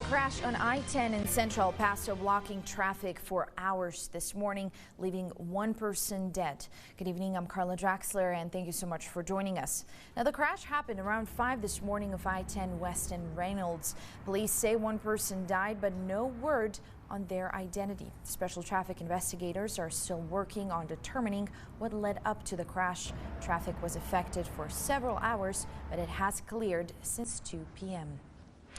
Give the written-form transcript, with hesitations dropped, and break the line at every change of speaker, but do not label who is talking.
crash on I-10 in central El Paso, blocking traffic for hours this morning, leaving one person dead. Good evening, I'm Carla Draxler, and thank you so much for joining us. Now, the crash happened around 5 this morning of I-10 West and Raynolds. Police say one person died, but no word on their identity. Special traffic investigators are still working on determining what led up to the crash. Traffic was affected for several hours, but it has cleared since 2 p.m.